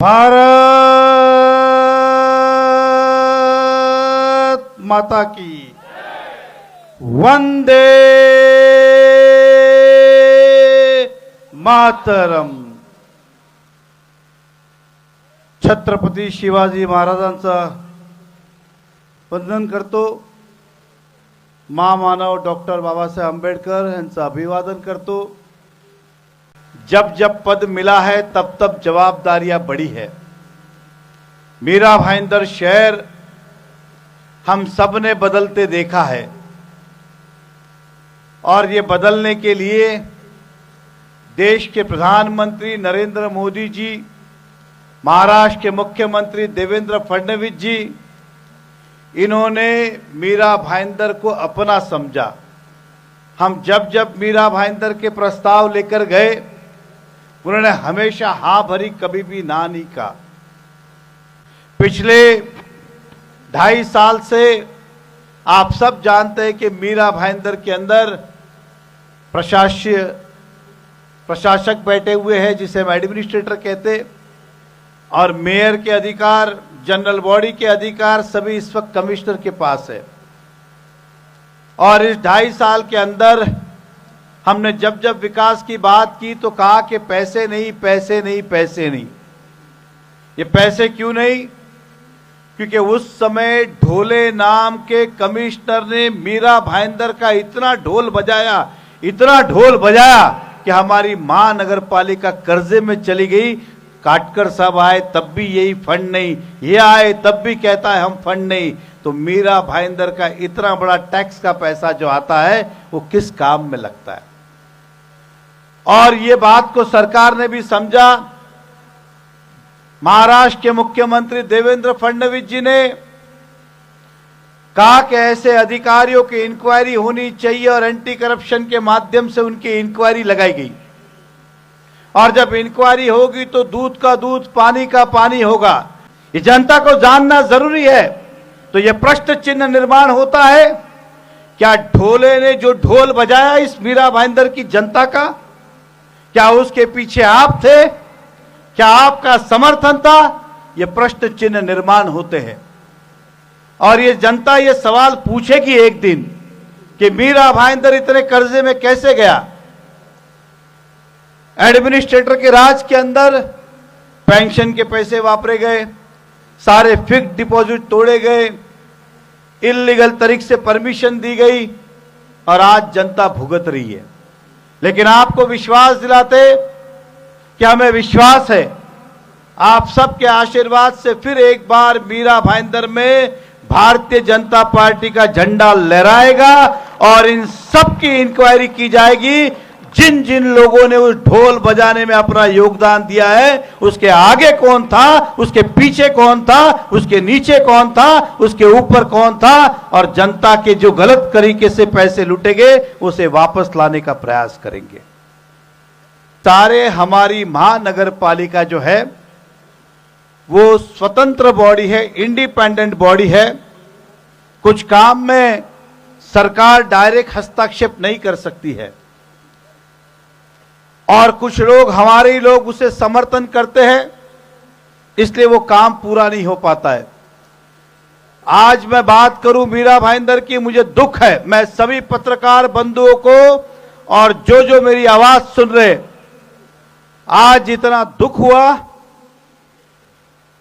भारत माता की वंदे मातरम। छत्रपती शिवाजी महाराजांचा वंदन करतो। महामानव डॉक्टर बाबासाहेब आंबेडकर यांचं अभिवादन करतो। जब जब पद मिला है तब तब जवाबदारियां बढ़ी है। मीरा भाईंदर शहर हम सब ने बदलते देखा है और ये बदलने के लिए देश के प्रधानमंत्री नरेंद्र मोदी जी, महाराष्ट्र के मुख्यमंत्री देवेंद्र फडणवीस जी, इन्होंने मीरा भाईंदर को अपना समझा। हम जब जब मीरा भाईंदर के प्रस्ताव लेकर गए, उन्होंने हमेशा हाँ भरी, कभी भी ना नहीं कहा। पिछले 2.5 साल से आप सब जानते हैं कि मीरा भाईंदर के अंदर प्रशासक बैठे हुए हैं, जिसे हम एडमिनिस्ट्रेटर कहते, और मेयर के अधिकार, जनरल बॉडी के अधिकार सभी इस वक्त कमिश्नर के पास है। और इस 2.5 साल के अंदर हमने जब जब विकास की बात की तो कहा कि पैसे नहीं, पैसे नहीं, पैसे नहीं। ये पैसे क्यों नहीं? क्योंकि उस समय ढोले नाम के कमिश्नर ने मीरा भाईंदर का इतना ढोल बजाया, इतना ढोल बजाया कि हमारी महानगर पालिका कर्जे में चली गई। काटकर साहब आए तब भी यही फंड नहीं, ये आए तब भी कहता है हम फंड नहीं। तो मीरा भाईंदर का इतना बड़ा टैक्स का पैसा जो आता है वो किस काम में लगता है? और ये बात को सरकार ने भी समझा। महाराष्ट्र के मुख्यमंत्री देवेंद्र फडणवीस जी ने कहा कि ऐसे अधिकारियों की इंक्वायरी होनी चाहिए और एंटी करप्शन के माध्यम से उनकी इंक्वायरी लगाई गई। और जब इंक्वायरी होगी तो दूध का दूध, पानी का पानी होगा। ये जनता को जानना जरूरी है। तो ये प्रश्न चिन्ह निर्माण होता है, क्या ढोले ने जो ढोल बजाया इस मीरा भाईंदर की जनता का, क्या उसके पीछे आप थे? क्या आपका समर्थन था? ये प्रश्न चिन्ह निर्माण होते हैं। और ये जनता ये सवाल पूछेगी एक दिन कि मीरा भाईंदर इतने कर्जे में कैसे गया। एडमिनिस्ट्रेटर के राज के अंदर पेंशन के पैसे वापरे गए, सारे फिक्स्ड डिपॉजिट तोड़े गए, इल्लीगल तरीके से परमिशन दी गई और आज जनता भुगत रही है। लेकिन आपको विश्वास दिलाते कि हमें विश्वास है आप सबके आशीर्वाद से फिर एक बार मीरा भाईंदर में भारतीय जनता पार्टी का झंडा लहराएगा और इन सब की इंक्वायरी की जाएगी। जिन जिन लोगों ने उस ढोल बजाने में अपना योगदान दिया है, उसके आगे कौन था, उसके पीछे कौन था, उसके नीचे कौन था, उसके ऊपर कौन था, और जनता के जो गलत तरीके से पैसे लूटे गए उसे वापस लाने का प्रयास करेंगे। सारे हमारी महानगर पालिका जो है वो स्वतंत्र बॉडी है, इंडिपेंडेंट बॉडी है। कुछ काम में सरकार डायरेक्ट हस्तक्षेप नहीं कर सकती है और कुछ लोग, हमारे ही लोग उसे समर्थन करते हैं, इसलिए वो काम पूरा नहीं हो पाता है। आज मैं बात करूं मीरा भाईंदर की, मुझे दुख है। मैं सभी पत्रकार बंधुओं को और जो मेरी आवाज सुन रहे, आज इतना दुख हुआ।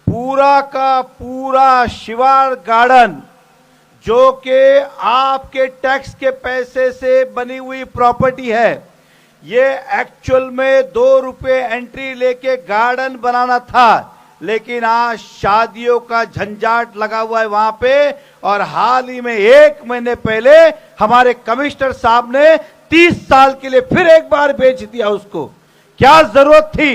पूरा का पूरा शिवार गार्डन जो कि आपके टैक्स के पैसे से बनी हुई प्रॉपर्टी है, ये एक्चुअल में 2 रुपए एंट्री लेके गार्डन बनाना था, लेकिन आज शादियों का झंझाट लगा हुआ है वहां पे। और हाल ही में 1 महीने पहले हमारे कमिश्नर साहब ने 30 साल के लिए फिर एक बार बेच दिया उसको। क्या जरूरत थी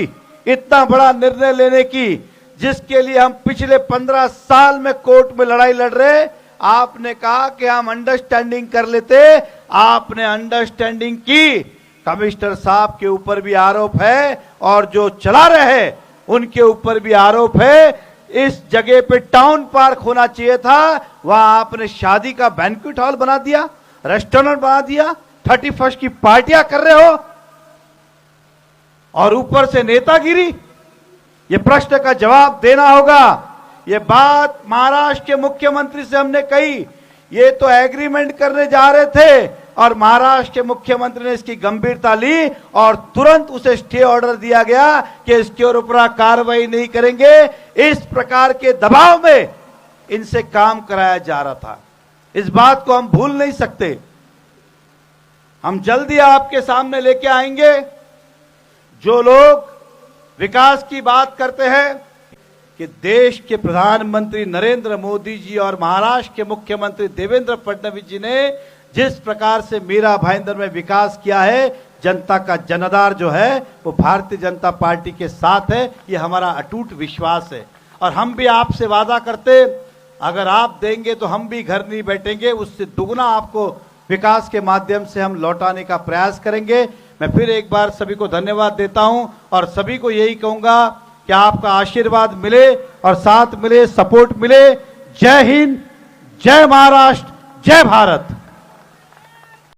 इतना बड़ा निर्णय लेने की, जिसके लिए हम पिछले 15 साल में कोर्ट में लड़ाई लड़ रहे। आपने कहा कि हम अंडरस्टैंडिंग कर लेते, आपने अंडरस्टैंडिंग की। कमिश्नर साहब के ऊपर भी आरोप है और जो चला रहे हैं उनके ऊपर भी आरोप है। इस जगह पे टाउन पार्क होना चाहिए था, वहां आपने शादी का बैंक्वेट हॉल बना दिया, रेस्टोरेंट बना दिया, 31st की पार्टियां कर रहे हो और ऊपर से नेतागिरी। ये प्रश्न का जवाब देना होगा। ये बात महाराष्ट्र के मुख्यमंत्री से हमने कही, ये तो एग्रीमेंट करने जा रहे थे और महाराष्ट्र के मुख्यमंत्री ने इसकी गंभीरता ली और तुरंत उसे स्टे ऑर्डर दिया गया कि इसके ऊपर कार्रवाई नहीं करेंगे। इस प्रकार के दबाव में इनसे काम कराया जा रहा था। इस बात को हम भूल नहीं सकते। हम जल्दी आपके सामने लेके आएंगे। जो लोग विकास की बात करते हैं कि देश के प्रधानमंत्री नरेंद्र मोदी जी और महाराष्ट्र के मुख्यमंत्री देवेंद्र फडणवीस जी ने जिस प्रकार से मीरा भाईंदर में विकास किया है, जनता का जनाधार जो है वो भारतीय जनता पार्टी के साथ है। ये हमारा अटूट विश्वास है और हम भी आपसे वादा करते, अगर आप देंगे तो हम भी घर नहीं बैठेंगे, उससे दुगना आपको विकास के माध्यम से हम लौटाने का प्रयास करेंगे। मैं फिर एक बार सभी को धन्यवाद देता हूं और सभी को यही कहूंगा कि आपका आशीर्वाद मिले और साथ मिले, सपोर्ट मिले। जय हिंद, जय महाराष्ट्र, जय भारत।